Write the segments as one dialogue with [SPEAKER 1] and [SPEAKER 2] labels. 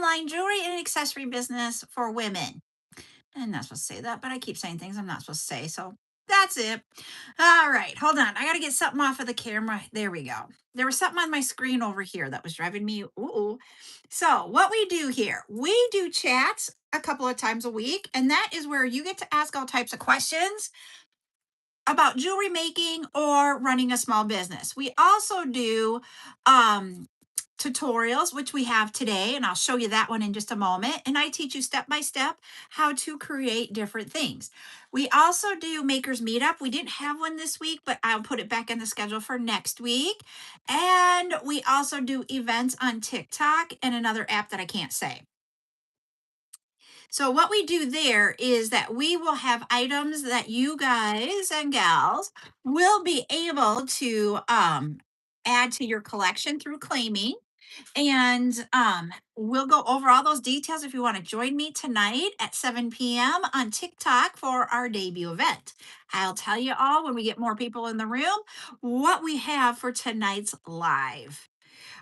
[SPEAKER 1] online jewelry and accessory business for women. I'm not supposed to say that, but I keep saying things I'm not supposed to say. So that's it. All right, hold on. I got to get something off of the camera. There we go. There was something on my screen over here that was driving me. Ooh. So, what we do here, we do chats a couple of times a week, and that is where you get to ask all types of questions about jewelry making or running a small business. We also do um, tutorials, which we have today, and I'll show you that one in just a moment. And I teach you step by step how to create different things. We also do Makers Meetup. We didn't have one this week, but I'll put it back in the schedule for next week. And we also do events on TikTok and another app that I can't say. So what we do there is that we will have items that you guys and gals will be able to add to your collection through claiming. And we'll go over all those details if you want to join me tonight at 7 p.m. on TikTok for our debut event. I'll tell you all when we get more people in the room what we have for tonight's live.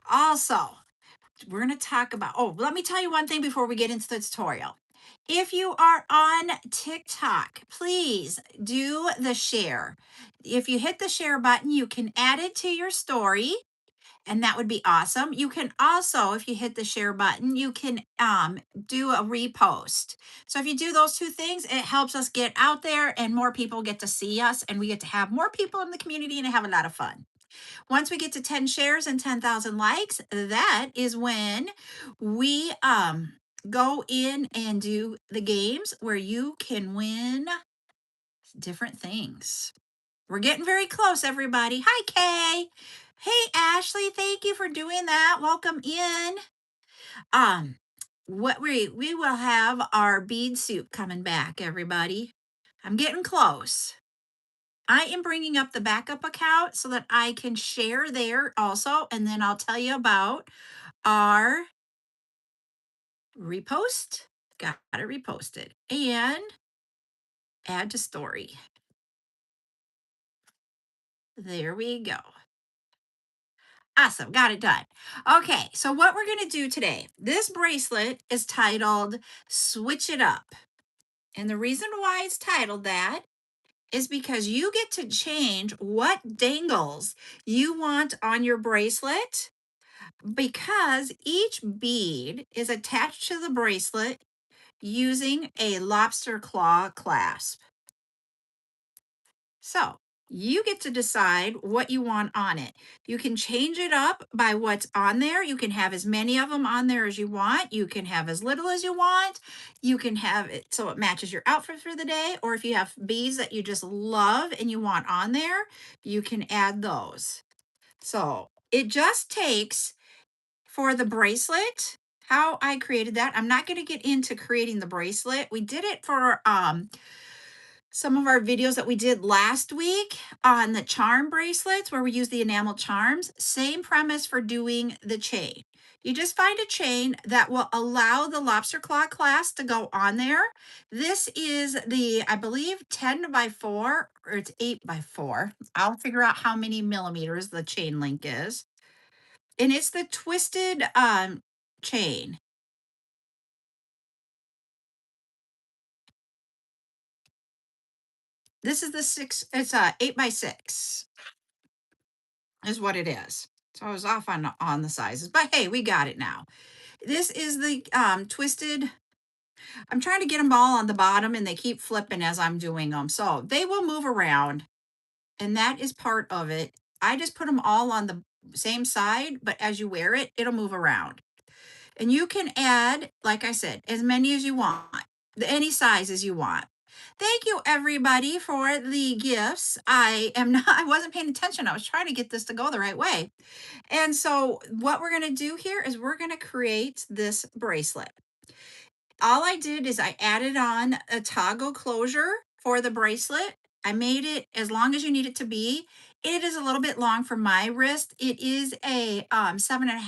[SPEAKER 1] Also, we're going to talk about, oh, let me tell you one thing before we get into the tutorial. If you are on TikTok, please do the share. If you hit the share button, you can add it to your story, and that would be awesome. You can also, if you hit the share button, you can do a repost. So if you do those two things, it helps us get out there and more people get to see us, and we get to have more people in the community and have a lot of fun. Once we get to 10 shares and 10,000 likes, that is when we go in and do the games where you can win different things. We're getting very close, everybody. Hi, Kay. Hey, Ashley. Thank you for doing that. Welcome in. Um, what we will have our bead soup coming back, everybody. I'm getting close. I am bringing up the backup account so that I can share there also. And then I'll tell you about our repost. Got it reposted. And add to story. There we go. Awesome. Got it done. Okay. So, what we're going to do today, this bracelet is titled Switch It Up. And the reason why it's titled that is because you get to change what dangles you want on your bracelet because each bead is attached to the bracelet using a lobster claw clasp. So you get to decide what you want on it. You can change it up by what's on there. You can have as many of them on there as you want. You can have as little as you want. You can have it so it matches your outfit for the day. Or if you have beads that you just love and you want on there, you can add those. So it just takes for the bracelet, how I created that. I'm not going to get into creating the bracelet. We did it for some of our videos that we did last week on the charm bracelets where we use the enamel charms. Same premise for doing the chain. You just find a chain that will allow the lobster claw clasp to go on there. This is the, I believe, 10 by 4 or it's 8 by 4. I'll figure out how many millimeters the chain link is. And it's the twisted chain. This is the 6, it's 8 by 6 is what it is. So I was off on the sizes, but hey, we got it now. This is the twisted. I'm trying to get them all on the bottom and they keep flipping as I'm doing them. So they will move around and that is part of it. I just put them all on the same side, but as you wear it, it'll move around. And you can add, like I said, as many as you want, any size as you want. Thank you everybody for the gifts. I wasn't paying attention. I was trying to get this to go the right way. And so what we're going to do here is we're going to create this bracelet. All I did is I added on a toggle closure for the bracelet. I made it as long as you need it to be. It is a little bit long for my wrist. It is a 7.5.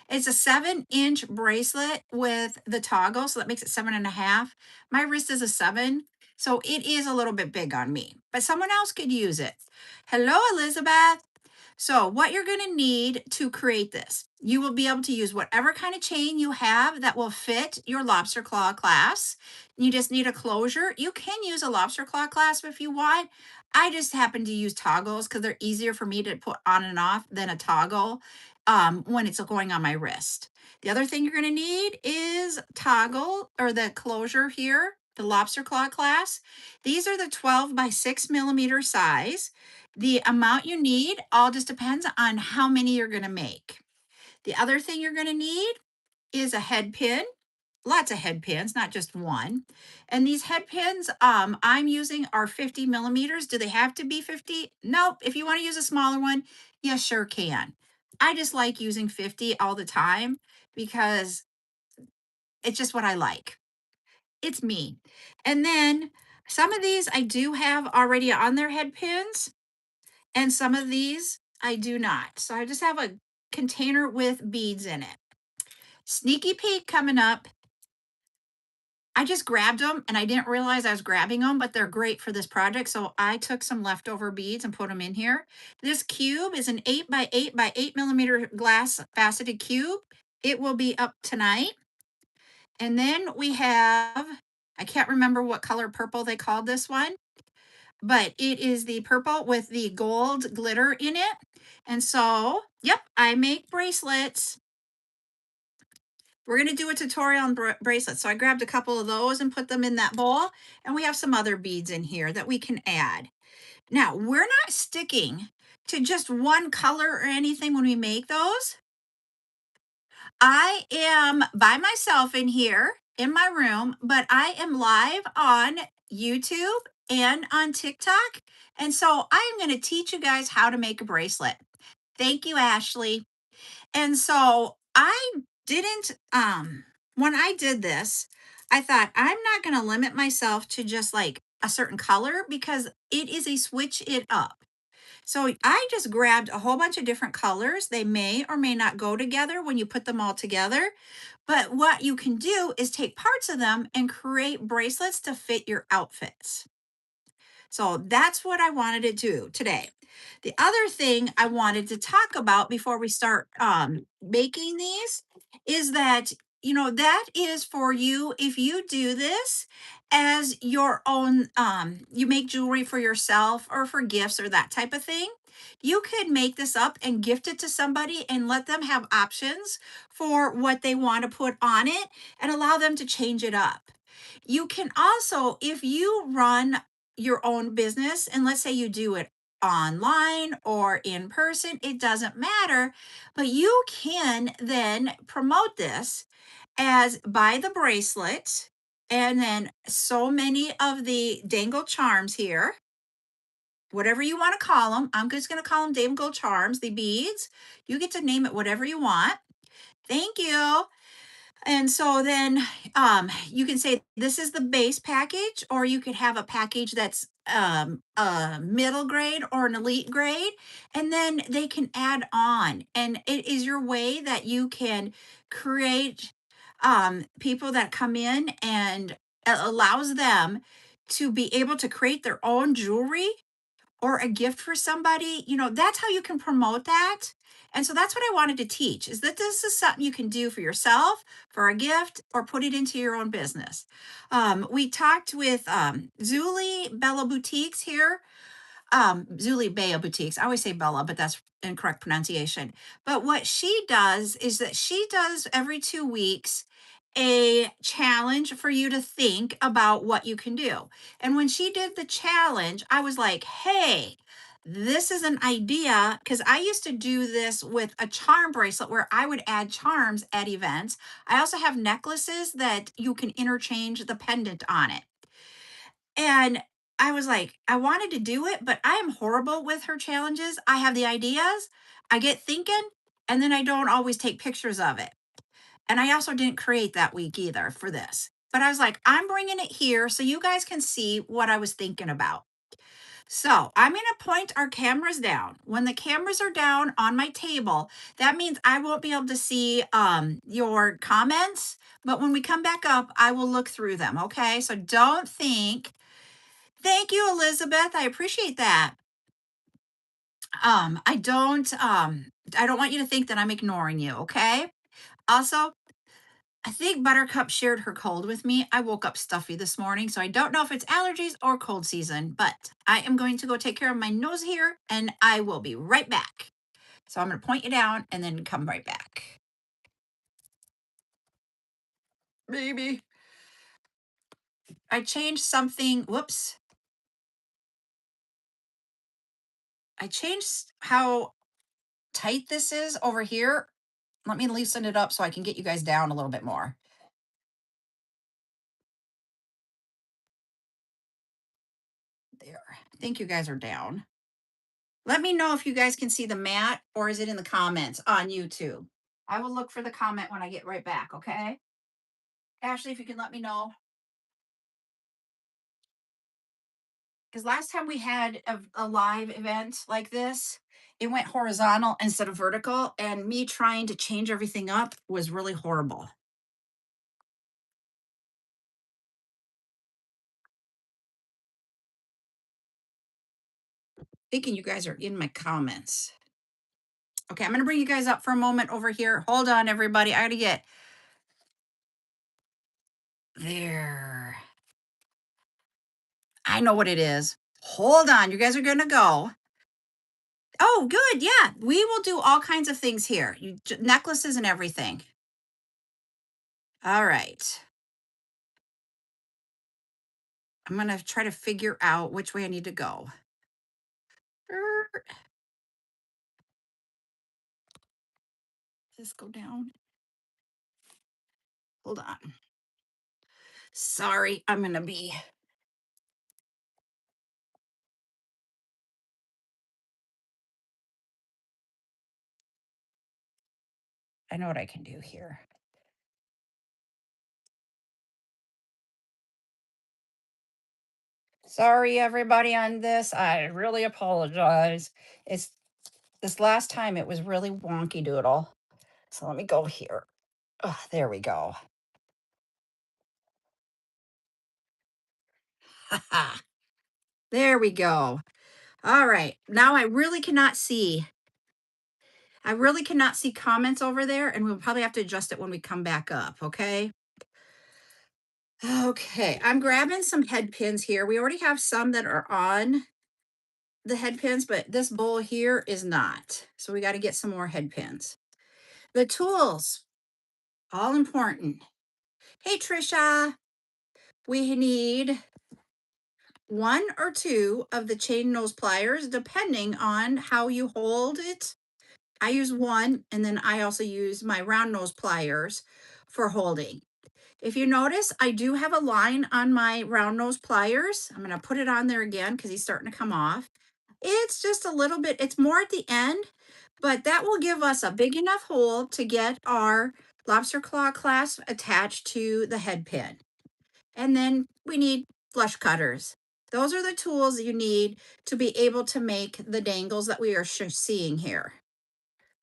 [SPEAKER 1] It's a 7-inch bracelet with the toggle, so that makes it 7.5. My wrist is a 7, so it is a little bit big on me, but someone else could use it. Hello, Elizabeth. So what you're going to need to create this, you will be able to use whatever kind of chain you have that will fit your lobster claw clasp. You just need a closure. You can use a lobster claw clasp if you want. I just happen to use toggles because they're easier for me to put on and off than a toggle when it's going on my wrist. The other thing you're going to need is toggle or the closure here, the lobster claw clasp. These are the 12 by 6 millimeter size. The amount you need all just depends on how many you're going to make. The other thing you're going to need is a head pin, lots of head pins, not just one. And these head pins I'm using are 50 millimeters. Do they have to be 50? Nope. If you want to use a smaller one, you sure can. I just like using 50 all the time because it's just what I like. It's me. And then some of these I do have already on their head pins. And some of these I do not. So I just have a container with beads in it. Sneaky peek coming up. I just grabbed them and I didn't realize I was grabbing them, but they're great for this project. So I took some leftover beads and put them in here. This cube is an 8 by 8 by 8 millimeter glass faceted cube. It will be up tonight. And then we have, I can't remember what color purple they called this one, but it is the purple with the gold glitter in it. And so, yep, I make bracelets. We're going to do a tutorial on bracelets. So I grabbed a couple of those and put them in that bowl. And we have some other beads in here that we can add. Now, we're not sticking to just one color or anything when we make those. I am by myself in here in my room, but I am live on YouTube and on TikTok. And so I am going to teach you guys how to make a bracelet. Thank you, Ashley. And so I didn't, when I did this, I thought I'm not going to limit myself to just like a certain color because it is a switch it up. So I just grabbed a whole bunch of different colors. They may or may not go together when you put them all together. But what you can do is take parts of them and create bracelets to fit your outfits. So that's what I wanted to do today. The other thing I wanted to talk about before we start making these is that, that is for you if you do this as your own, you make jewelry for yourself or for gifts or that type of thing. You could make this up and gift it to somebody and let them have options for what they want to put on it and allow them to change it up. You can also, if you run your own business, and let's say you do it online or in person, it doesn't matter, but you can then promote this as buy the bracelet and then so many of the dangle charms here, whatever you want to call them. I'm just going to call them dangle charms, the beads. You get to name it whatever you want. Thank you. And so then you can say this is the base package, or you could have a package that's a middle grade or an elite grade, and then they can add on. And it is your way that you can create people that come in and allows them to be able to create their own jewelry or a gift for somebody, that's how you can promote that. And so that's what I wanted to teach is that this is something you can do for yourself, for a gift, or put it into your own business. We talked with Zuli Bella Boutiques here, Zuli Bella Boutiques. I always say Bella, but that's incorrect pronunciation. But what she does is that she does every 2 weeks a challenge for you to think about what you can do. And when she did the challenge, I was like, hey, this is an idea because I used to do this with a charm bracelet where I would add charms at events. I also have necklaces that you can interchange the pendant on it. And I was like, I wanted to do it, but I am horrible with her challenges. I have the ideas, I get thinking, and then I don't always take pictures of it. And I also didn't create that week either for this. But I was like, I'm bringing it here so you guys can see what I was thinking about. So I'm going to point our cameras down. When the cameras are down on my table, that means I won't be able to see your comments. But when we come back up, I will look through them. Okay. So don't think. Thank you, Elizabeth. I appreciate that. I don't want you to think that I'm ignoring you, okay? Also, I think Buttercup shared her cold with me. I woke up stuffy this morning, so I don't know if it's allergies or cold season, but I am going to go take care of my nose here and I will be right back. So I'm going to point you down and then come right back. Maybe. I changed something. Whoops. I changed how tight this is over here. Let me loosen it up so I can get you guys down a little bit more. There. I think you guys are down. Let me know if you guys can see the mat or is it in the comments on YouTube. I will look for the comment when I get right back, okay? Ashley, if you can let me know. Because last time we had a live event like this, it went horizontal instead of vertical, and me trying to change everything up was really horrible. Thinking you guys are in my comments. Okay, I'm going to bring you guys up for a moment over here. Hold on, everybody. I got to get there. I know what it is. Hold on. You guys are going to go. Oh, good. Yeah. We will do all kinds of things here. Necklaces and everything. All right. I'm going to try to figure out which way I need to go. Does this go down? Hold on. Sorry. I'm going to be. I know what I can do here. Sorry, everybody, on this. I really apologize. It's this last time it was really wonky doodle. So let me go here. Oh, there we go. There we go. All right. Now I really cannot see. I really cannot see comments over there, and we'll probably have to adjust it when we come back up, okay? Okay, I'm grabbing some head pins here. We already have some that are on the head pins, but this bowl here is not. So we got to get some more head pins. The tools, all important. Hey, Trisha, we need one or two of the chain nose pliers, depending on how you hold it. I use one, and then I also use my round nose pliers for holding. If you notice, I do have a line on my round nose pliers. I'm going to put it on there again because he's starting to come off. It's just a little bit, it's more at the end, but that will give us a big enough hole to get our lobster claw clasp attached to the head pin. And then we need flush cutters. Those are the tools you need to be able to make the dangles that we are seeing here.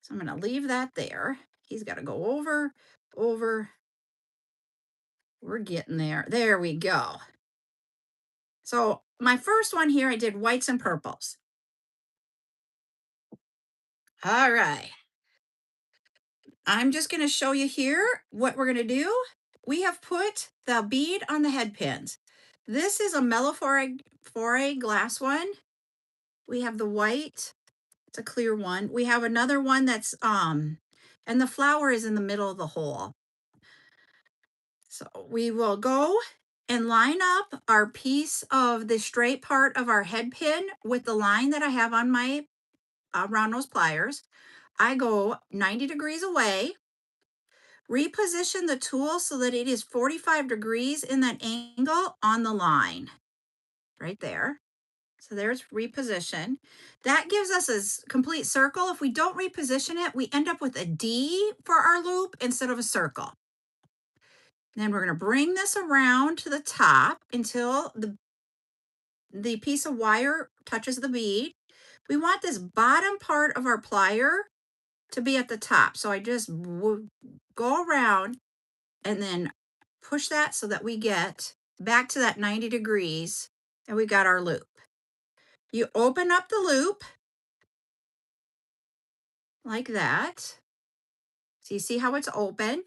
[SPEAKER 1] So I'm going to leave that there. He's got to go over, over. We're getting there. There we go. So my first one here, I did whites and purples. All right. I'm just going to show you here what we're going to do. We have put the bead on the head pins. This is a mellow foray glass one. We have the white. It's a clear one. We have another one that's and the flower is in the middle of the hole. So we will go and line up our piece of the straight part of our head pin with the line that I have on my round nose pliers. I go 90 degrees away, reposition the tool so that it is 45 degrees in that angle on the line right there. So there's reposition. That gives us a complete circle. If we don't reposition it, we end up with a D for our loop instead of a circle. Then we're going to bring this around to the top until the piece of wire touches the bead. We want this bottom part of our plier to be at the top. So I just go around and then push that so that we get back to that 90 degrees and we got our loop. You open up the loop like that. So you see how it's open?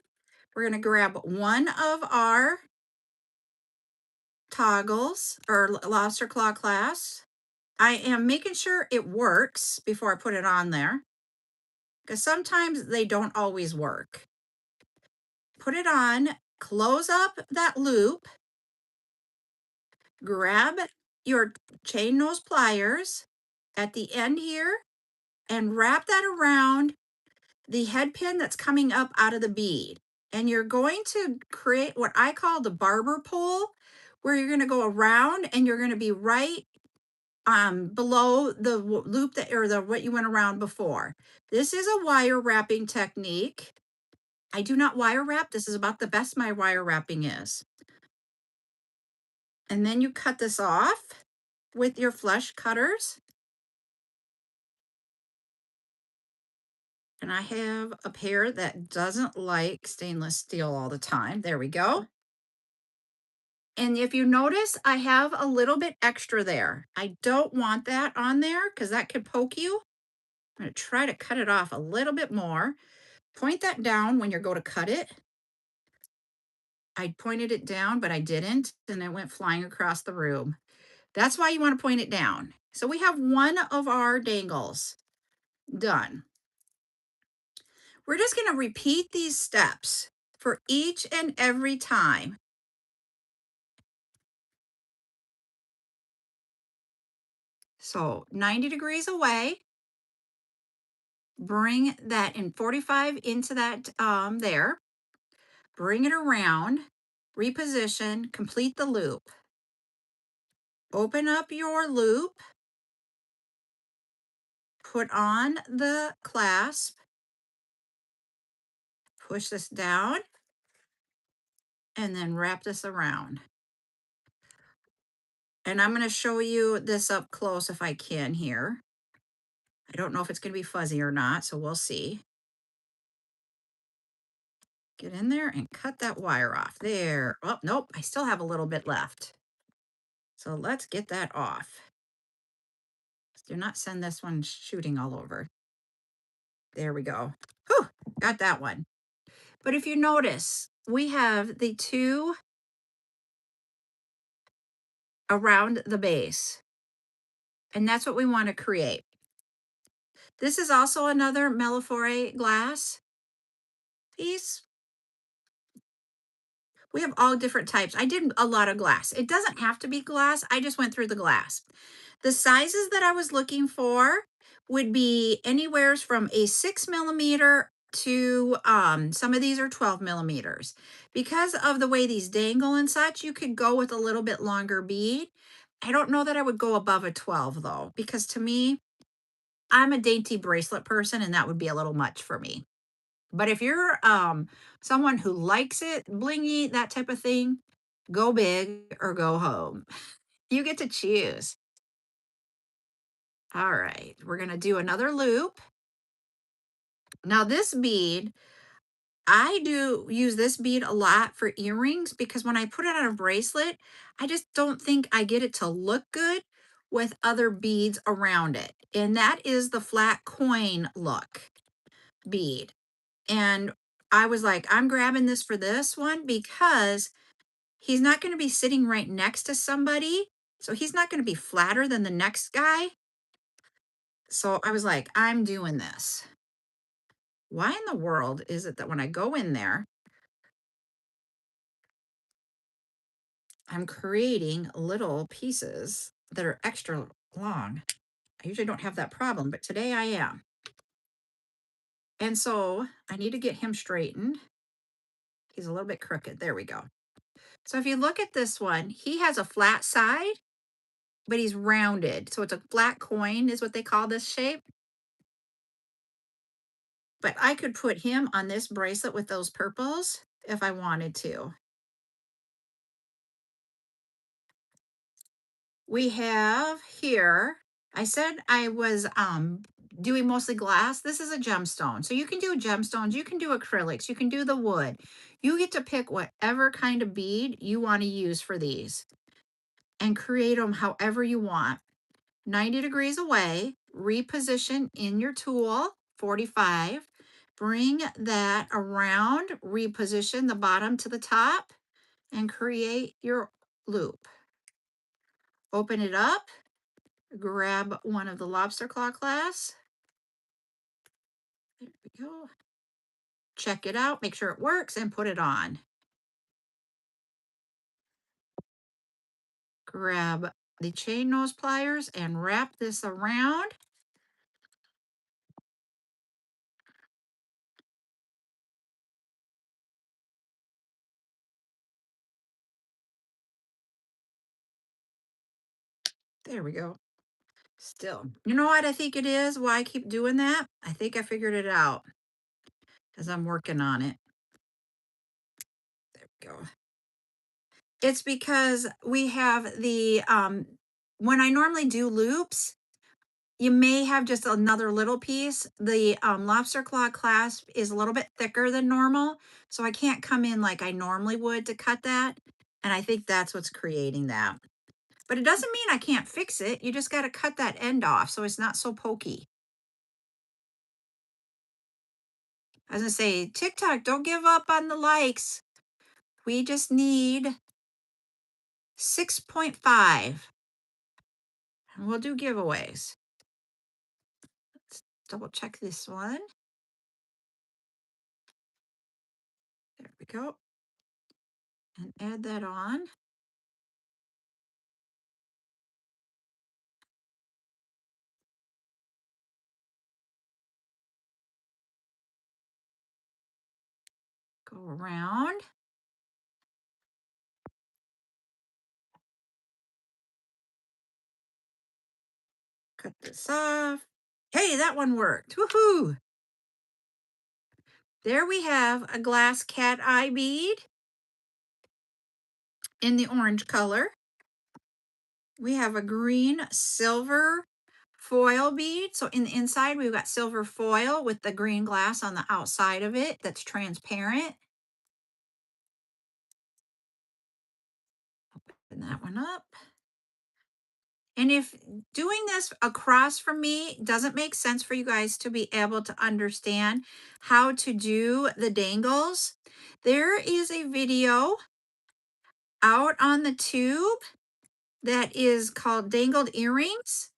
[SPEAKER 1] We're going to grab one of our toggles or lobster claw clasps. I am making sure it works before I put it on there because sometimes they don't always work. Put it on, close up that loop, grab your chain nose pliers at the end here and wrap that around the head pin that's coming up out of the bead. And you're going to create what I call the barber pole, where you're going to go around and you're going to be right below the loop that or the what you went around before. This is a wire wrapping technique. I do not wire wrap. This is about the best my wire wrapping is. And then you cut this off with your flush cutters. And I have a pair that doesn't like stainless steel all the time. There we go. And if you notice, I have a little bit extra there. I don't want that on there because that could poke you. I'm going to try to cut it off a little bit more. Point that down when you go to cut it. I pointed it down, but I didn't, and it went flying across the room. That's why you want to point it down. So we have one of our dangles done. We're just going to repeat these steps for each and every time. So 90 degrees away, bring that in 45 into that there, bring it around, reposition, complete the loop. Open up your loop, put on the clasp, push this down, and then wrap this around. And I'm going to show you this up close if I can here. I don't know if it's going to be fuzzy or not, so we'll see. Get in there and cut that wire off. There. Oh, nope, I still have a little bit left. So let's get that off. Do not send this one shooting all over. There we go. Whew, got that one. But if you notice, we have the two around the base, and that's what we want to create. This is also another Mellifore glass piece. We have all different types. I did a lot of glass. It doesn't have to be glass. I just went through the glass. The sizes that I was looking for would be anywhere from a 6 millimeter to some of these are 12 millimeters. Because of the way these dangle and such, you could go with a little bit longer bead. I don't know that I would go above a 12 though, because to me, I'm a dainty bracelet person and that would be a little much for me. But if you're someone who likes it, blingy, that type of thing, go big or go home. You get to choose. All right, we're going to do another loop. Now this bead, I do use this bead a lot for earrings because when I put it on a bracelet, I just don't think I get it to look good with other beads around it. And that is the flat coin look bead. And I was like, I'm grabbing this for this one because he's not going to be sitting right next to somebody. So he's not going to be flatter than the next guy. So I was like, I'm doing this. Why in the world is it that when I go in there, I'm creating little pieces that are extra long? I usually don't have that problem, but today I am. And so I need to get him straightened. He's a little bit crooked. There we go. So if you look at this one, he has a flat side, but he's rounded. So it's a flat coin is what they call this shape. But I could put him on this bracelet with those purples if I wanted to. We have here, I said I was doing mostly glass. This is a gemstone. So you can do gemstones, you can do acrylics, you can do the wood. You get to pick whatever kind of bead you want to use for these and create them however you want. 90 degrees away, reposition in your tool. 45. Bring that around, reposition the bottom to the top, and create your loop. Open it up, grab one of the lobster claw clasps. There we go. Check it out, make sure it works, and put it on. Grab the chain nose pliers and wrap this around. There we go. Still, you know what I think it is? Why I keep doing that? I think I figured it out as I'm working on it. There we go. It's because we have the, when I normally do loops, you may have just another little piece. The lobster claw clasp is a little bit thicker than normal, so I can't come in like I normally would to cut that. And I think that's what's creating that. But it doesn't mean I can't fix it. You just got to cut that end off so it's not so pokey. I was gonna say, TikTok, don't give up on the likes. We just need 6.5 and we'll do giveaways. Let's double check this one. There we go. And add that on. Go around. Cut this off. Hey, that one worked. Woohoo! There we have a glass cat eye bead in the orange color. We have a green silver foil bead. So in the inside, we've got silver foil with the green glass on the outside of it that's transparent. Open that one up. And if doing this across from me doesn't make sense for you guys to be able to understand how to do the dangles, there is a video out on the tube that is called Dangled Earrings.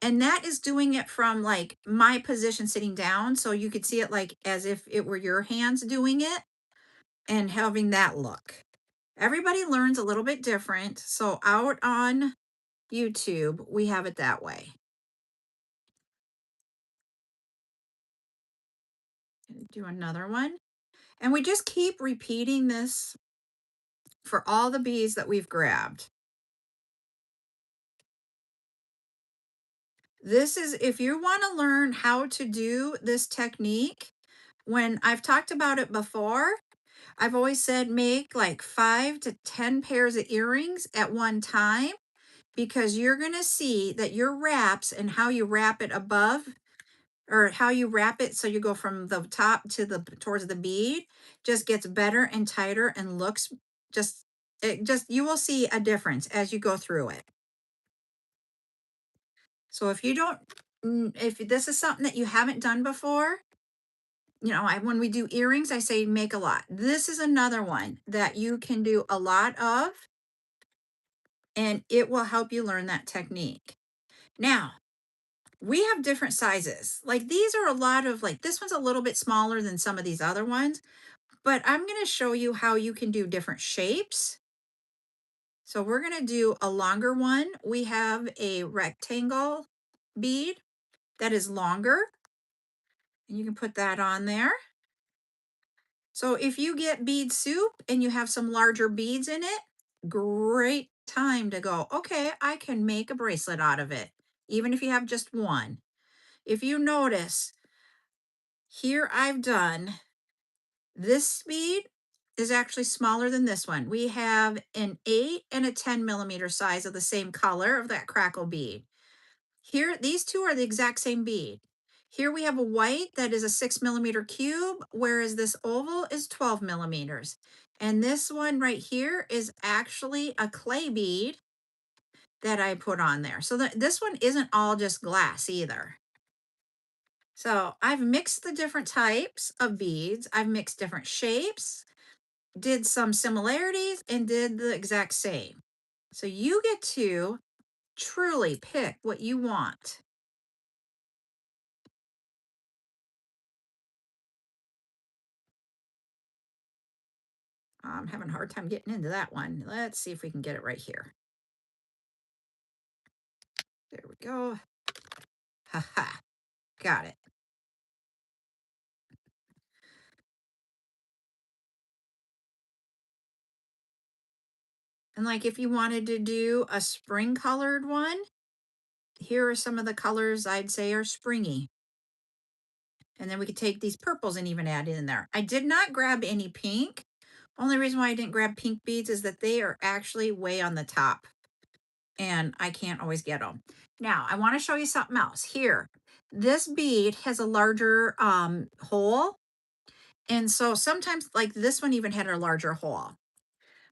[SPEAKER 1] And that is doing it from like my position sitting down. So you could see it like as if it were your hands doing it and having that look. Everybody learns a little bit different. So out on YouTube, we have it that way. Do another one. And we just keep repeating this for all the bees that we've grabbed. This is, if you want to learn how to do this technique, when I've talked about it before, I've always said make like 5 to 10 pairs of earrings at one time, because you're going to see that your wraps and how you wrap it above, or how you wrap it so you go from the top to the towards the bead, just gets better and tighter and looks just, it just, you will see a difference as you go through it. So if you don't, if this is something that you haven't done before, you know, when we do earrings, I say make a lot. This is another one that you can do a lot of, and it will help you learn that technique. Now, we have different sizes. Like these are a lot of, like this one's a little bit smaller than some of these other ones, but I'm going to show you how you can do different shapes. So we're going to do a longer one. We have a rectangle bead that is longer, and you can put that on there. So if you get bead soup and you have some larger beads in it, great time to go, okay, I can make a bracelet out of it, even if you have just one. If you notice, here I've done, this bead is actually smaller than this one. We have an 8 and a 10 millimeter size of the same color of that crackle bead. Here, these two are the exact same bead. Here we have a white that is a 6 millimeter cube, whereas this oval is 12 millimeters. And this one right here is actually a clay bead that I put on there. So this one isn't all just glass either. So I've mixed the different types of beads. I've mixed different shapes, did some similarities, and did the exact same. So you get to truly pick what you want. I'm having a hard time getting into that one. Let's see if we can get it right here. There we go. Ha ha. Got it. And like if you wanted to do a spring colored one, here are some of the colors I'd say are springy. And then we could take these purples and even add in there. I did not grab any pink. Only reason why I didn't grab pink beads is that they are actually way on the top and I can't always get them. Now, I want to show you something else here. This bead has a larger hole. And so sometimes like this one even had a larger hole.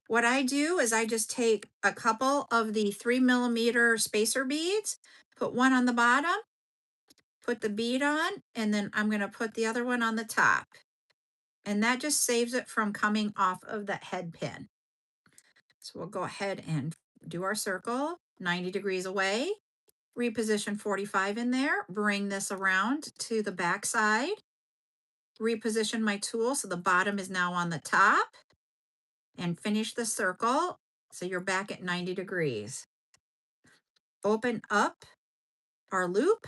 [SPEAKER 1] What I do is I just take a couple of the 3mm spacer beads, put one on the bottom, put the bead on, and then I'm going to put the other one on the top. And that just saves it from coming off of that head pin. So we'll go ahead and do our circle 90 degrees away, reposition 45 in there, bring this around to the back side, reposition my tool so the bottom is now on the top, and finish the circle so you're back at 90 degrees. Open up our loop,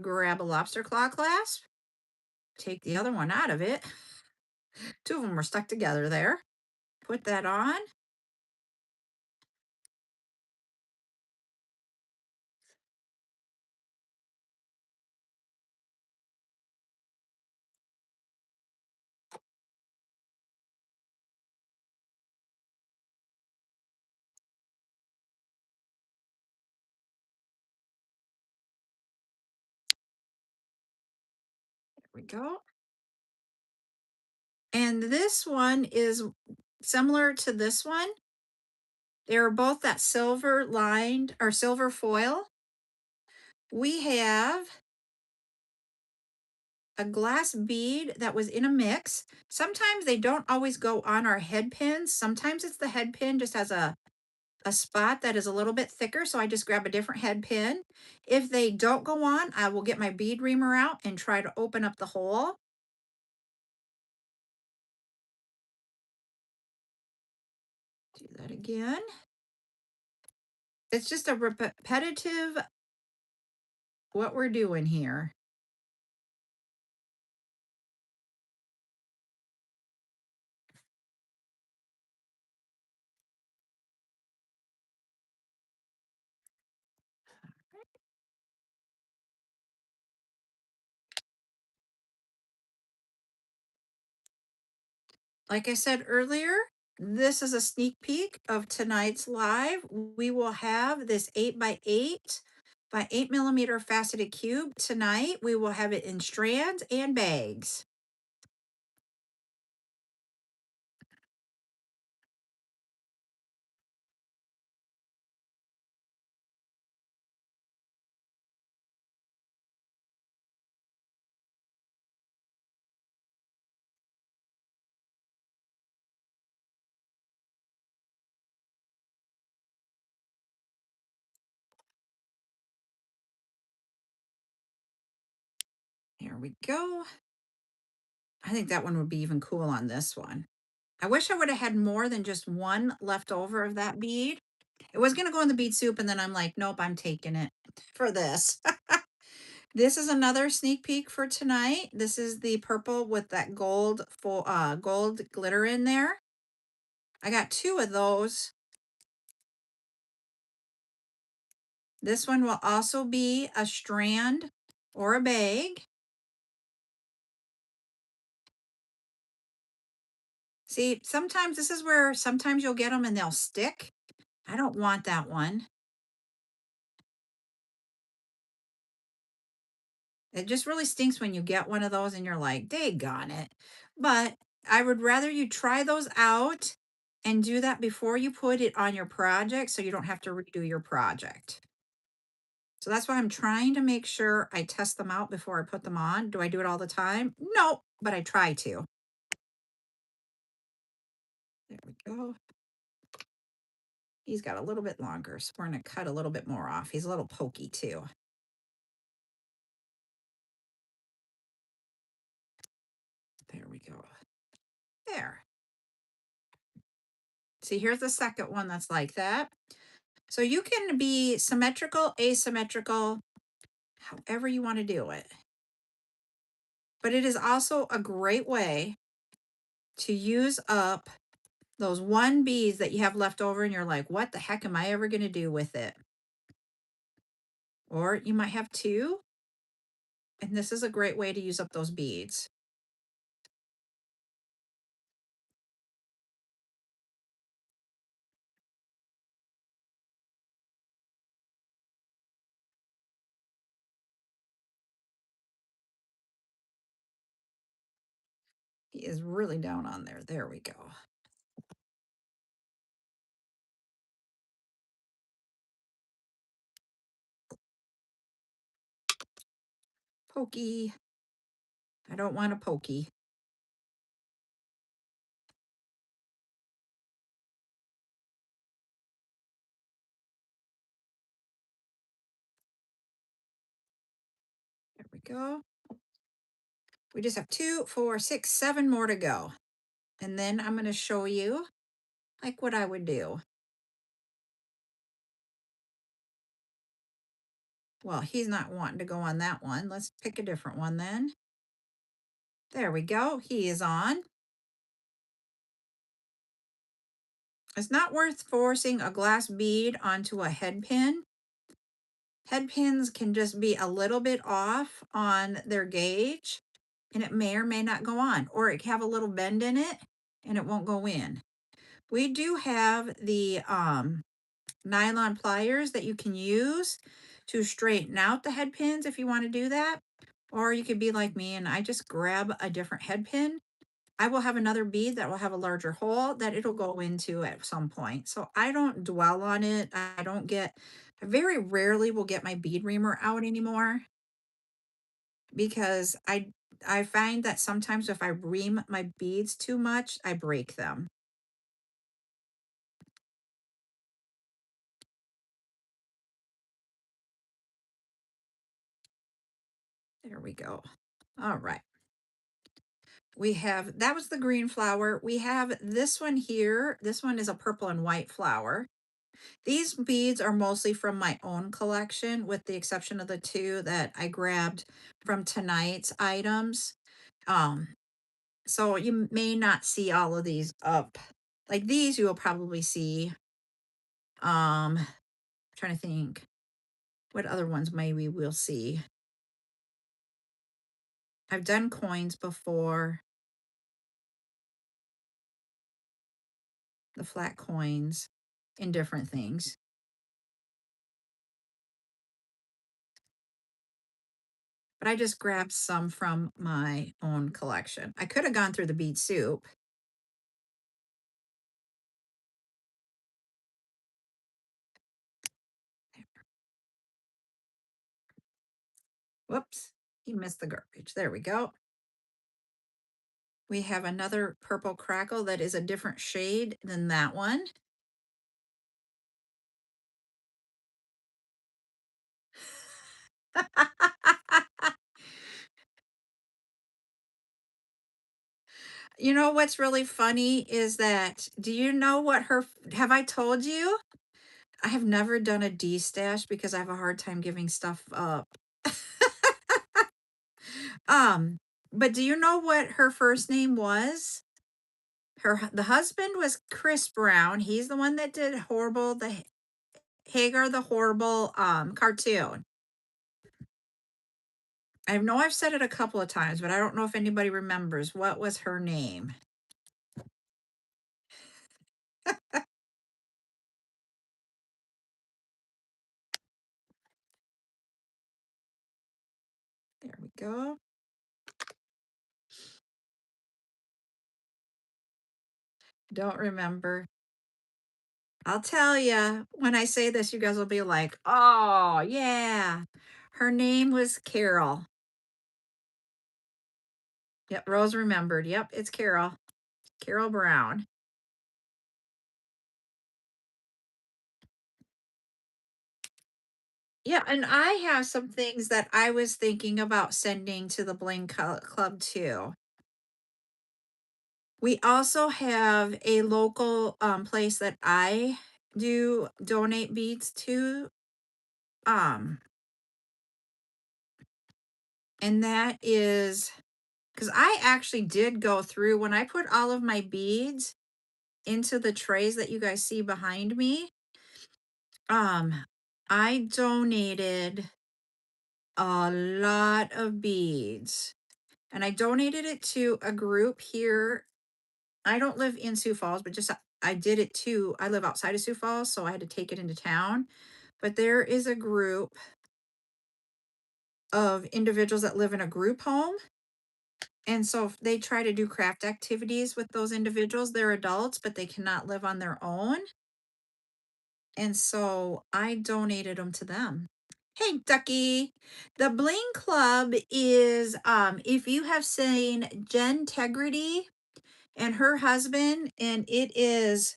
[SPEAKER 1] grab a lobster claw clasp, take the other one out of it. Two of them were stuck together there. Put that on. There we go. And this one is similar to this one. They're both that silver lined or silver foil. We have a glass bead that was in a mix. Sometimes they don't always go on our head pins. Sometimes it's the head pin just has a spot that is a little bit thicker. So I just grab a different head pin. If they don't go on, I will get my bead reamer out and try to open up the hole. Do that again. It's just a repetitive what we're doing here. Like I said earlier, this is a sneak peek of tonight's live. We will have this 8x8 by 8mm faceted cube tonight. We will have it in strands and bags. Here we go. I think that one would be even cool on this one. I wish I would have had more than just one left over of that bead. It was going to go in the bead soup, and then I'm like, nope, I'm taking it for this. This is another sneak peek for tonight. This is the purple with that gold gold glitter in there. I got two of those. This one will also be a strand or a bag. See, sometimes this is where sometimes you'll get them and they'll stick. I don't want that one. It just really stinks when you get one of those and you're like, daggone it. But I would rather you try those out and do that before you put it on your project so you don't have to redo your project. So that's why I'm trying to make sure I test them out before I put them on. Do I do it all the time? No, but I try to. There we go. He's got a little bit longer, so we're going to cut a little bit more off. He's a little pokey too. There we go. There. See, here's the second one that's like that. So you can be symmetrical, asymmetrical, however you want to do it. But it is also a great way to use up those one beads that you have left over and you're like, what the heck am I ever going to do with it? Or you might have two, and this is a great way to use up those beads. He is really down on there. There we go. Pokey. I don't want a pokey. There we go. We just have 2, 4, 6, 7 more to go. And then I'm going to show you like what I would do. Well, he's not wanting to go on that one. Let's pick a different one then. There we go. He is on. It's not worth forcing a glass bead onto a head pin. Head pins can just be a little bit off on their gauge and it may or may not go on, or it can have a little bend in it and it won't go in. We do have the nylon pliers that you can use to straighten out the head pins if you want to do that. Or you could be like me and I just grab a different head pin. I will have another bead that will have a larger hole that it'll go into at some point. So I don't dwell on it. I very rarely will get my bead reamer out anymore because I find that sometimes if I ream my beads too much, I break them. There we go. All right. We have, that was the green flower. We have this one here. This one is a purple and white flower. These beads are mostly from my own collection, with the exception of the two that I grabbed from tonight's items. Um, so you may not see all of these up. Like these you will probably see. I'm trying to think what other ones maybe we'll see. I've done coins before, the flat coins in different things. But I just grabbed some from my own collection. I could have gone through the bead soup. Whoops, he missed the garbage. There we go. We have another purple crackle that is a different shade than that one. You know what's really funny is that, do you know what have I told you? I have never done a D stash because I have a hard time giving stuff up. But do you know what her first name was? The husband was Chris Brown. He's the one that did the Hagar the Horrible cartoon. I know I've said it a couple of times, but I don't know if anybody remembers. What was her name? There we go. Don't remember. I'll tell you, when I say this, you guys will be like, "Oh, yeah." Her name was Carol. Yep, Rose remembered. Yep, it's Carol. Carol Brown. Yeah, and I have some things that I was thinking about sending to the Club too. We also have a local place that I do donate beads to. Um, and that is because I actually did go through when I put all of my beads into the trays that you guys see behind me. Um, I donated a lot of beads and I donated it to a group here. I don't live in Sioux Falls, but just I did it too. I live outside of Sioux Falls, so I had to take it into town. But there is a group of individuals that live in a group home. And so if they try to do craft activities with those individuals. They're adults, but they cannot live on their own. And so I donated them to them. Hey, Ducky. The Bling Club is if you have seen Jen Tegrity and her husband, and it is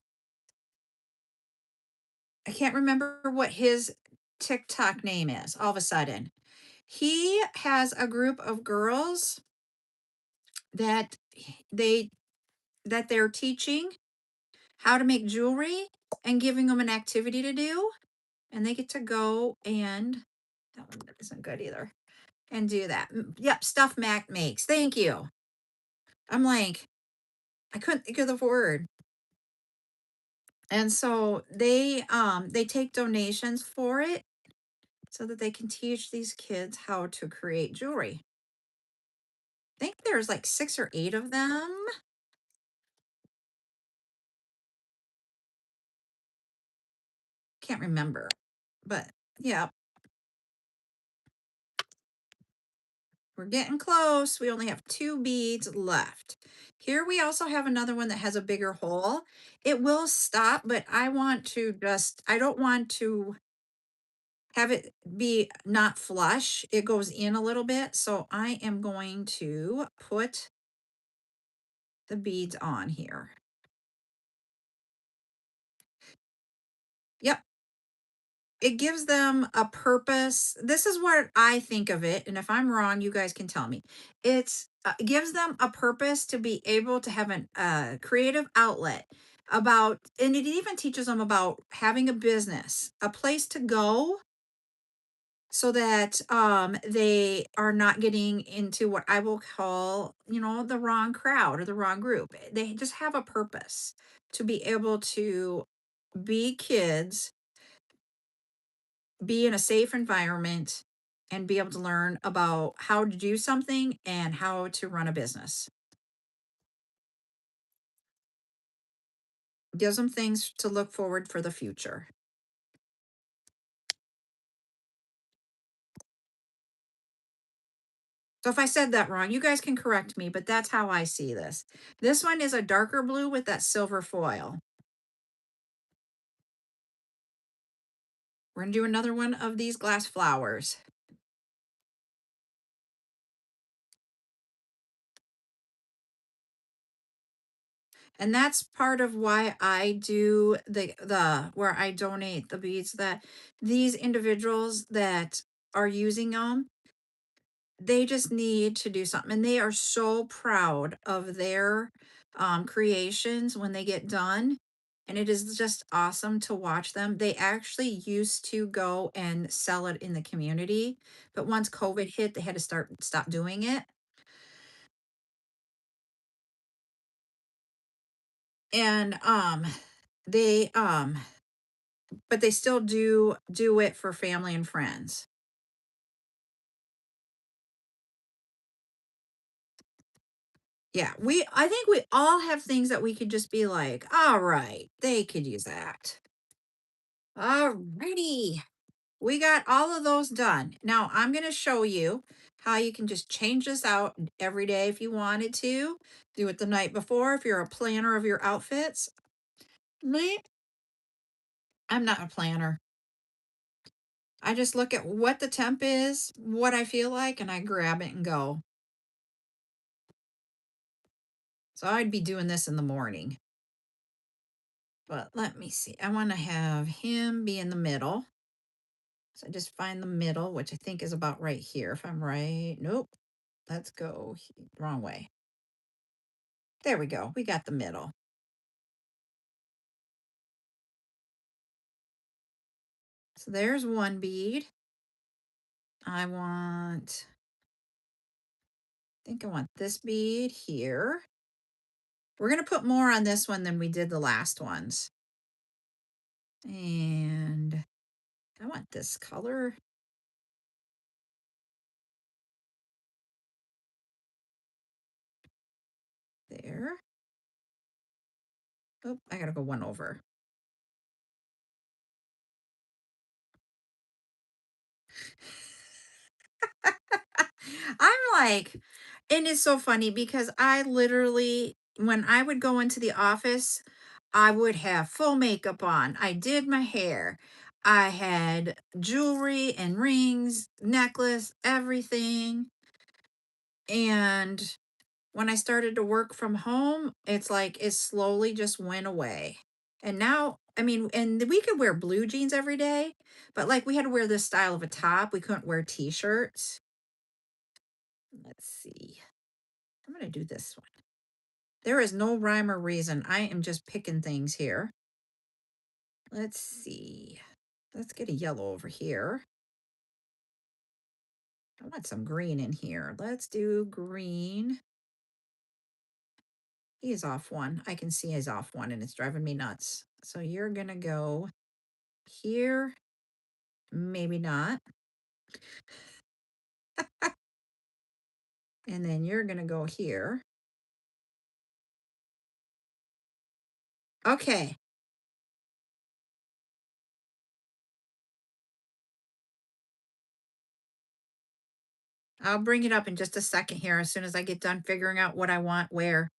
[SPEAKER 1] I can't remember what his TikTok name is all of a sudden. He has a group of girls that they they're teaching how to make jewelry and giving them an activity to do, and they get to go and that one isn't good either. And do that. Yep, stuff Mac makes. Thank you. I'm like, I couldn't think of the word. And so they take donations for it so that they can teach these kids how to create jewelry. I think there's like 6 or 8 of them. Can't remember. But yeah, we're getting close. We only have 2 beads left. Here we also have another one that has a bigger hole. It will stop, but I don't want to have it be not flush. It goes in a little bit. So I am going to put the beads on here. Yep. It gives them a purpose. This is what I think of it. And if I'm wrong, you guys can tell me. It gives them a purpose to be able to have a creative outlet about, and it even teaches them about having a business, a place to go so that they are not getting into what I will call, the wrong crowd or the wrong group. They just have a purpose to be able to be kids, be in a safe environment, and be able to learn about how to do something and how to run a business. Gives them things to look forward for the future. So if I said that wrong, you guys can correct me, but that's how I see this. This one is a darker blue with that silver foil. We're gonna do another one of these glass flowers. And that's part of why I do the where I donate the beads, that these individuals that are using them, they just need to do something. And they are so proud of their creations when they get done. And it is just awesome to watch them. They actually used to go and sell it in the community, but once COVID hit, they had to stop doing it. And they but they still do it for family and friends. Yeah, I think we all have things that we could just be like, all right, they could use that. All righty. We got all of those done. Now I'm going to show you how you can just change this out every day if you wanted to. Do it the night before if you're a planner of your outfits. Me? I'm not a planner. I just look at what the temp is, what I feel like, and I grab it and go. So I'd be doing this in the morning. But let me see. I want to have him be in the middle. So just find the middle, which I think is about right here. If I'm right. Nope. Let's go wrong way. There we go. We got the middle. So there's one bead. I think I want this bead here. We're going to put more on this one than we did the last ones. And I want this color. There. Oh, I got to go one over. I'm like, and it's so funny because I literally, when I would go into the office, I would have full makeup on. I did my hair. I had jewelry and rings, necklace, everything. And when I started to work from home, it's like it slowly just went away. And now, I mean, and we could wear blue jeans every day, but like we had to wear this style of a top. We couldn't wear t-shirts. Let's see. I'm going to do this one. There is no rhyme or reason. I am just picking things here. Let's see. Let's get a yellow over here. I want some green in here. Let's do green. He is off one. I can see he's off one and it's driving me nuts. So you're going to go here. Maybe not. And then you're going to go here. Okay. I'll bring it up in just a second here as soon as I get done figuring out what I want where.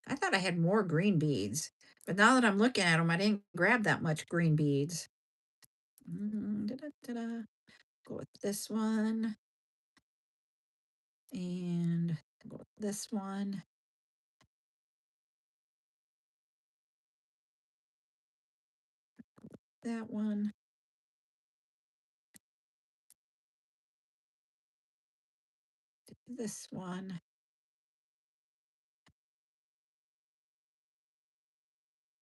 [SPEAKER 1] I thought I had more green beads, but now that I'm looking at them, I didn't grab that much green beads. Da-da-da-da. Go with this one and go with this one. That one. This one.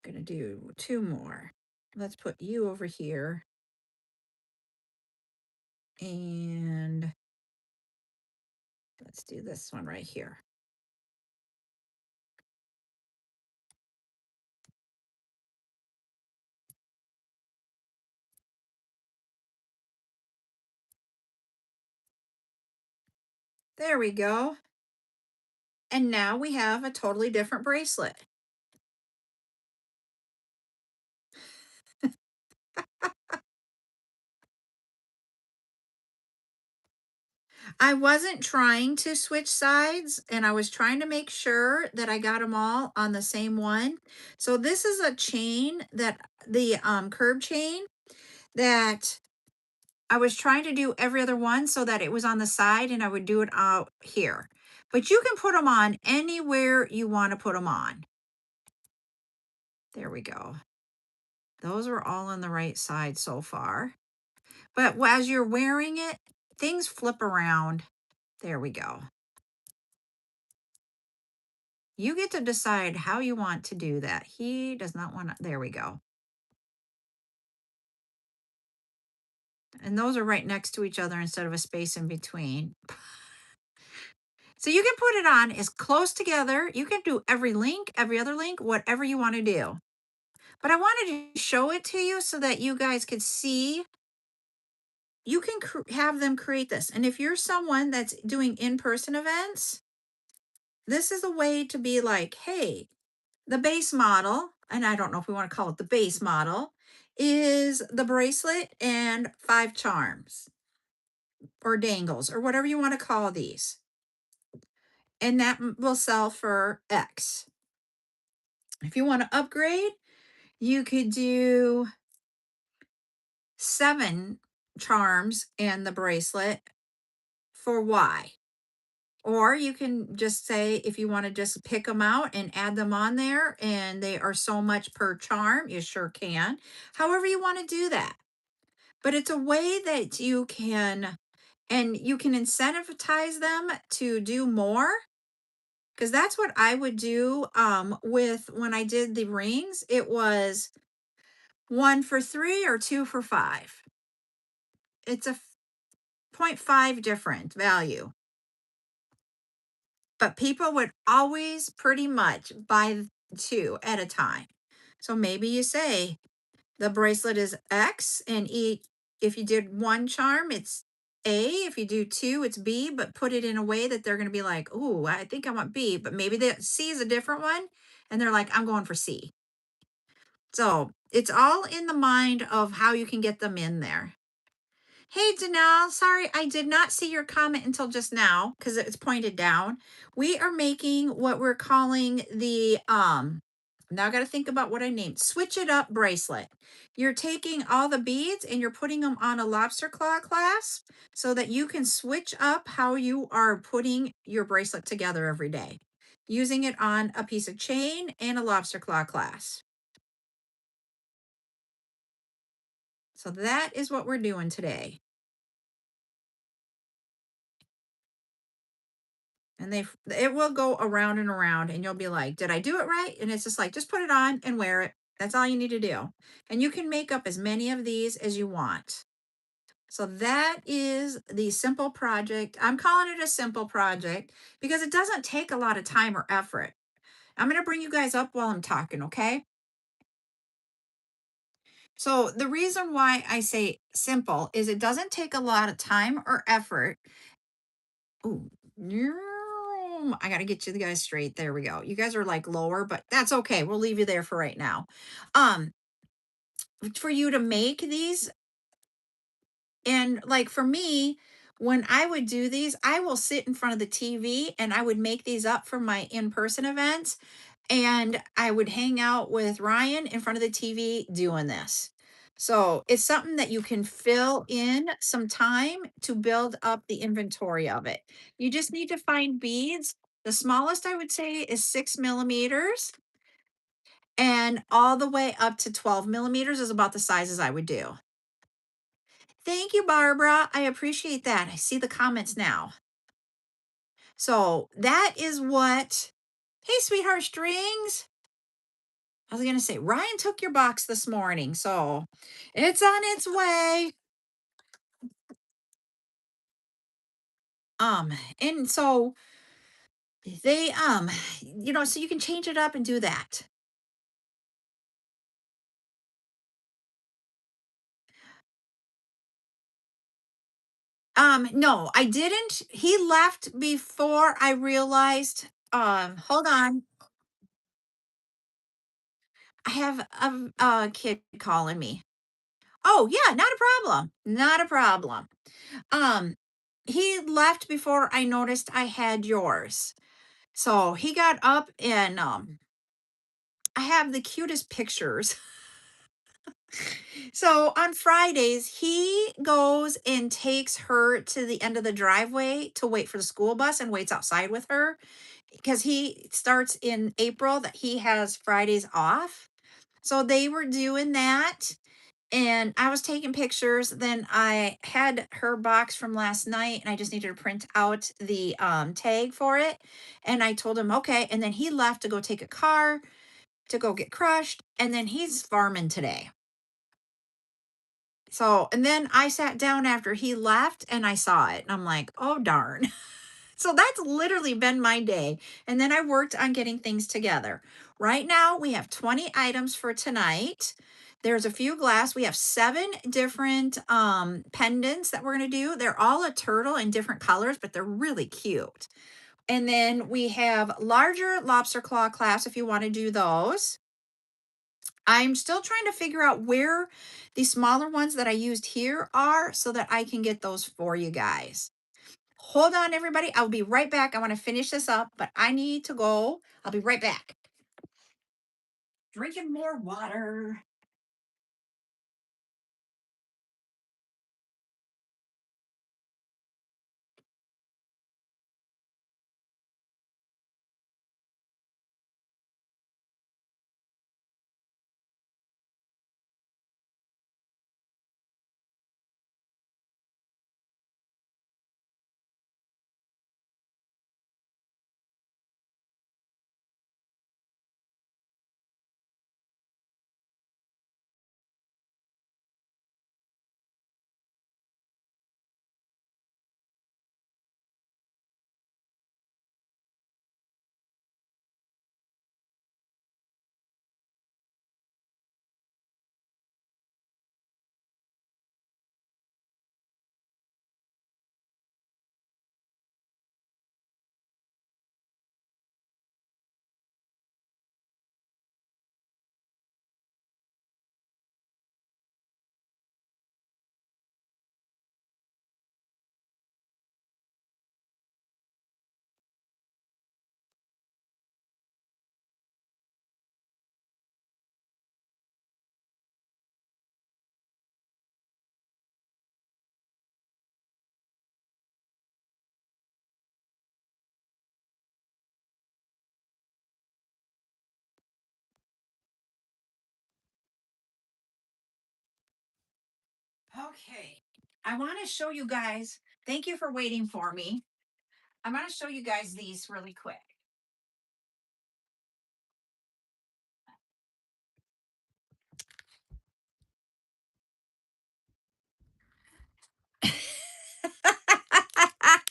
[SPEAKER 1] Gonna do two more. Let's put you over here. And let's do this one right here. There we go. And now we have a totally different bracelet. I wasn't trying to switch sides and I was trying to make sure that I got them all on the same one. So this is a chain that the curb chain that I was trying to do every other one so that it was on the side and I would do it out here. But you can put them on anywhere you want to put them on. There we go. Those are all on the right side so far. But as you're wearing it, things flip around. There we go. You get to decide how you want to do that. He does not want to. There we go. And those are right next to each other instead of a space in between. So you can put it on as close together. You can do every link, every other link, whatever you want to do. But I wanted to show it to you so that you guys could see. You can have them create this. And if you're someone that's doing in-person events, this is a way to be like, hey, the base model, and I don't know if we want to call it the base model, is the bracelet and 5 charms or dangles or whatever you want to call these. And that will sell for X. If you want to upgrade, you could do 7 charms and the bracelet for Y. Or you can just say, if you want to just pick them out and add them on there, and they are so much per charm, you sure can. However, you want to do that. But it's a way that you can, and you can incentivize them to do more. Because that's what I would do with when I did the rings. It was 1 for 3 or 2 for 5. It's a point 0.5 different value. But people would always pretty much buy 2 at a time. So maybe you say the bracelet is X, and if you did 1 charm, it's A. If you do 2, it's B, but put it in a way that they're going to be like, "Oh, I think I want B," but maybe the C is a different one and they're like, "I'm going for C." So, it's all in the mind of how you can get them in there. Hey, Danelle, sorry, I did not see your comment until just now because it's pointed down. We are making what we're calling the now I got to think about what I named switch it up bracelet. You're taking all the beads and you're putting them on a lobster claw clasp so that you can switch up how you are putting your bracelet together every day, using it on a piece of chain and a lobster claw clasp. So that is what we're doing today. And it will go around and around and you'll be like, did I do it right? And it's just like, just put it on and wear it. That's all you need to do. And you can make up as many of these as you want. So that is the simple project. I'm calling it a simple project because it doesn't take a lot of time or effort. I'm going to bring you guys up while I'm talking, okay? So the reason why I say simple is it doesn't take a lot of time or effort. Ooh, I gotta get you the guys straight. There we go. You guys are like lower, but that's okay. We'll leave you there for right now. Um, for you to make these, and like for me, when I would do these, I will sit in front of the TV and I would make these up for my in-person events. And I would hang out with Ryan in front of the TV doing this. So it's something that you can fill in some time to build up the inventory of it. You just need to find beads. The smallest I would say is 6 millimeters, and all the way up to 12 millimeters is about the sizes I would do. Thank you, Barbara. I appreciate that. I see the comments now. So that is what, hey, sweetheart strings. I was gonna say, Ryan took your box this morning, so it's on its way. Um, and so they so you can change it up and do that. No, I didn't. He left before I realized. Hold on. I have a kid calling me. Oh, yeah, not a problem. Not a problem. Um, he left before I noticed I had yours. So he got up and I have the cutest pictures. So on Fridays, he goes and takes her to the end of the driveway to wait for the school bus and waits outside with her because he starts in April that he has Fridays off. So they were doing that and I was taking pictures. Then I had her box from last night and I just needed to print out the tag for it. And I told him, okay. And then he left to go take a car to go get crushed. And then he's farming today. So, and then I sat down after he left and I saw it and I'm like, oh, darn. So that's literally been my day. And then I worked on getting things together. Right now, we have 20 items for tonight. There's a few glass. We have 7 different pendants that we're going to do. They're all a turtle in different colors, but they're really cute. And then we have larger lobster claw clasps if you want to do those. I'm still trying to figure out where the smaller ones that I used here are so that I can get those for you guys. Hold on, everybody. I'll be right back. I want to finish this up, but I need to go. I'll be right back. Drinking more water. Okay. I want to show you guys. Thank you for waiting for me. I'm going to show you guys these really quick.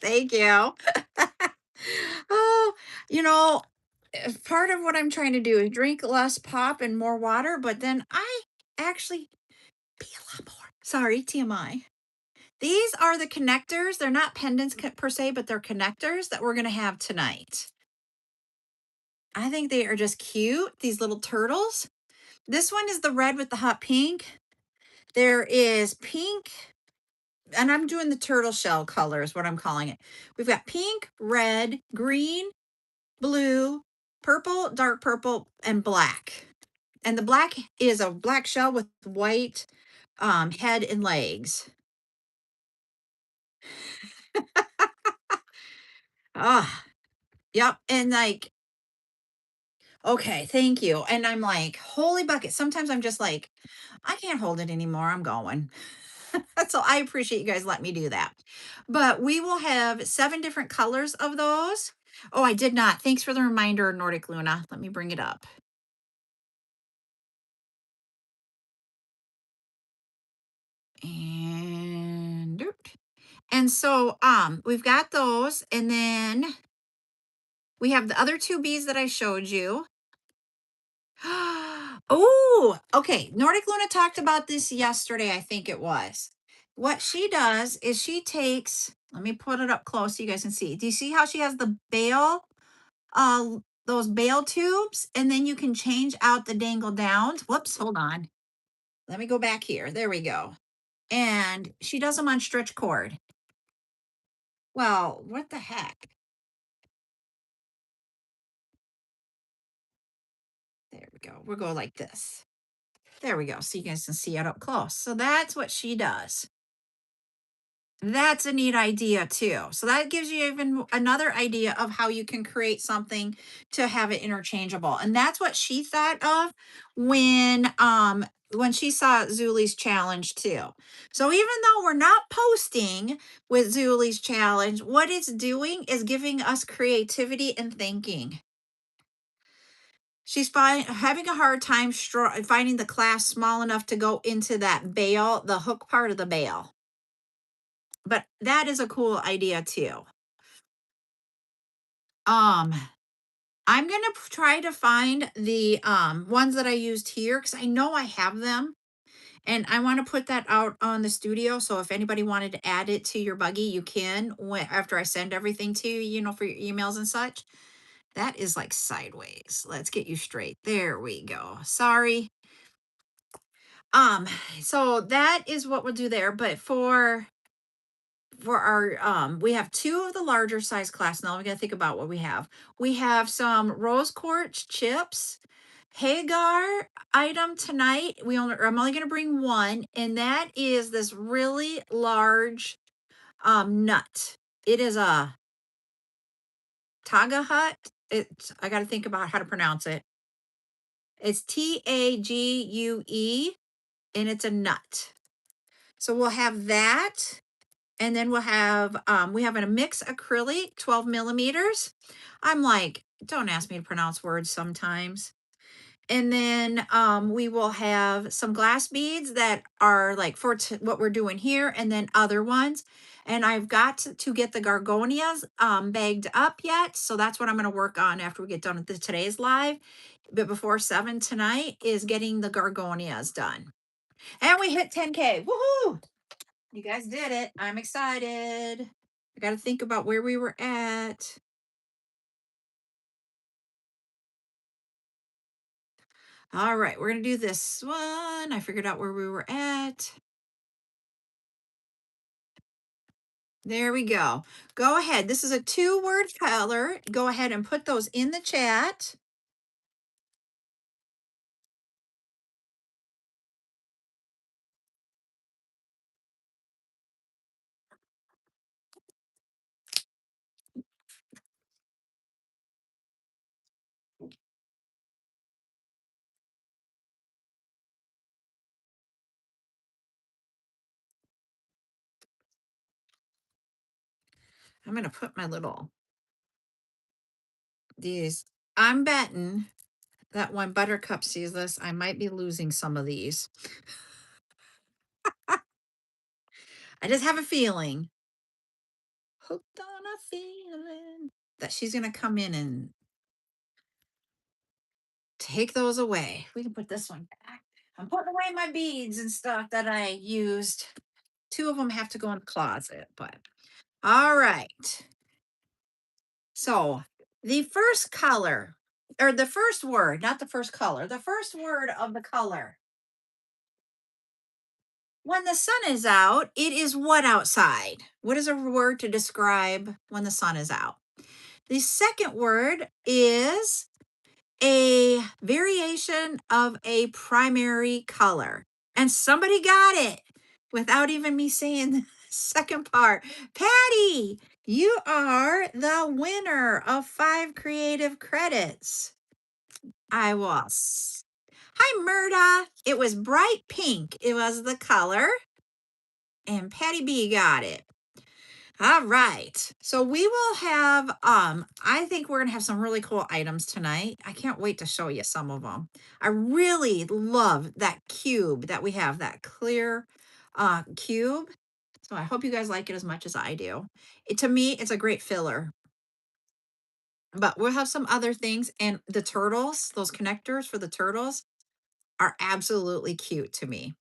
[SPEAKER 1] Thank you. Oh, you know, part of what I'm trying to do is drink less pop and more water, but then I actually pee a lot more. Sorry, TMI. These are the connectors. They're not pendants per se, but they're connectors that we're going to have tonight. I think they are just cute, these little turtles. This one is the red with the hot pink. There is pink, and I'm doing the turtle shell color is what I'm calling it. We've got pink, red, green, blue, purple, dark purple, and black. And the black is a black shell with white head and legs. Ah, yep. And like, okay, thank you. And I'm like, holy bucket. Sometimes I'm just like, I can't hold it anymore. I'm going. So I appreciate you guys letting me do that. But we will have 7 different colors of those. Oh, I did not. Thanks for the reminder, Nordic Luna. Let me bring it up. And so we've got those, and then we have the other 2 bees that I showed you. Oh, okay. Nordic Luna talked about this yesterday, I think it was. What she does is she takes, let me put it up close so you guys can see. Do you see how she has the bail, those bail tubes? And then you can change out the dangle downs. Whoops, hold on. Let me go back here. There we go. And she does them on stretch cord. Well, what the heck? There we go. We'll go like this. There we go. So you guys can see it up close. So that's what she does. That's a neat idea too. So that gives you even another idea of how you can create something to have it interchangeable. And that's what she thought of when she saw Zulie's challenge too. So even though we're not posting with Zulie's challenge, what it's doing is giving us creativity and thinking. She's having a hard time finding the class small enough to go into that bail, the hook part of the bail. But that is a cool idea too. Um, I'm gonna try to find the ones that I used here because I know I have them, and I want to put that out on the studio. So if anybody wanted to add it to your buggy, you can after I send everything to you, for your emails and such. That is like sideways. Let's get you straight. There we go. Sorry. Um, so that is what we'll do there. But for our we have 2 of the larger size class. Now we got to think about what we have. We have some rose quartz chips. Hagar item tonight. I'm only going to bring one, and that is this really large nut. It is a Taga hut. I got to think about how to pronounce it. It's Tague, and it's a nut. So we'll have that. And then we have a mix acrylic, 12 millimeters. I'm like, don't ask me to pronounce words sometimes. And then we will have some glass beads that are like for what we're doing here, and then other ones. And I've got to get the gargonias bagged up yet. So that's what I'm going to work on after we get done with today's live. But before 7 tonight is getting the gargonias done. And we hit 10K. Woohoo! You guys did it. I'm excited. I got to think about where we were at. All right, we're going to do this one. I figured out where we were at. There we go. Go ahead. This is a 2-word color. Go ahead and put those in the chat. I'm going to put my these. I'm betting that when Buttercup sees this, I might be losing some of these. I just have a feeling. Hooked on a feeling that she's going to come in and take those away. We can put this one back. I'm putting away my beads and stuff that I used. 2 of them have to go in the closet, but all right. So the first color, or the first word, not the first color, the first word of the color. When the sun is out, it is what outside? What is a word to describe when the sun is out? The second word is a variation of a primary color. And somebody got it without even me saying the second part. Patty, you are the winner of 5 creative credits. I was. Hi, Murda. It was bright pink. It was the color. And Patty B got it. All right. So we will have, I think we're going to have some really cool items tonight. I can't wait to show you some of them. I really love that cube that we have, that clear cube. So I hope you guys like it as much as I do. To me, it's a great filler. But we'll have some other things. And the turtles, those connectors for the turtles are absolutely cute to me.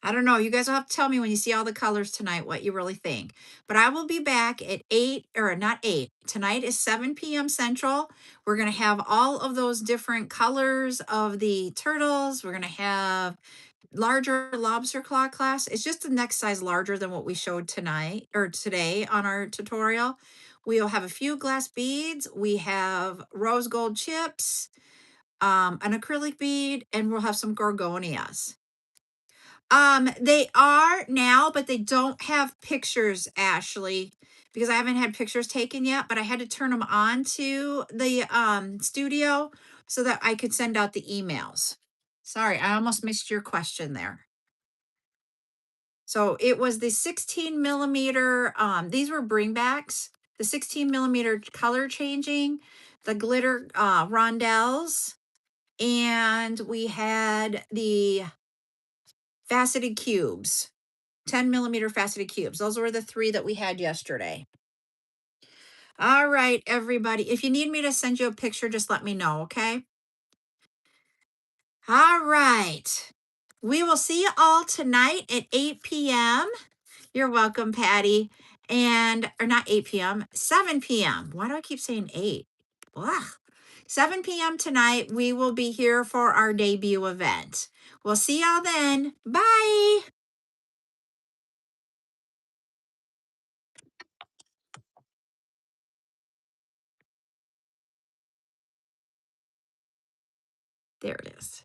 [SPEAKER 1] I don't know. You guys will have to tell me when you see all the colors tonight what you really think. But I will be back at 8, or not 8. Tonight is 7 p.m. Central. We're going to have all of those different colors of the turtles. We're going to have larger lobster claw class. It's just the next size larger than what we showed tonight or today on our tutorial. We'll have a few glass beads. We have rose gold chips, an acrylic bead, and we'll have some gorgonias. They are now, but they don't have pictures, Ashley, because I haven't had pictures taken yet, but I had to turn them on to the studio so that I could send out the emails. Sorry, I almost missed your question there. So it was the 16 millimeter, these were bringbacks, the 16 millimeter color changing, the glitter rondelles, and we had the faceted cubes. 10 millimeter faceted cubes. Those were the 3 that we had yesterday. All right, everybody. If you need me to send you a picture, just let me know, okay? All right. We will see you all tonight at 8 p.m. You're welcome, Patty. Or not 8 p.m., 7 p.m. Why do I keep saying 8? Ugh. 7 p.m. tonight, we will be here for our debut event. We'll see y'all then. Bye. There it is.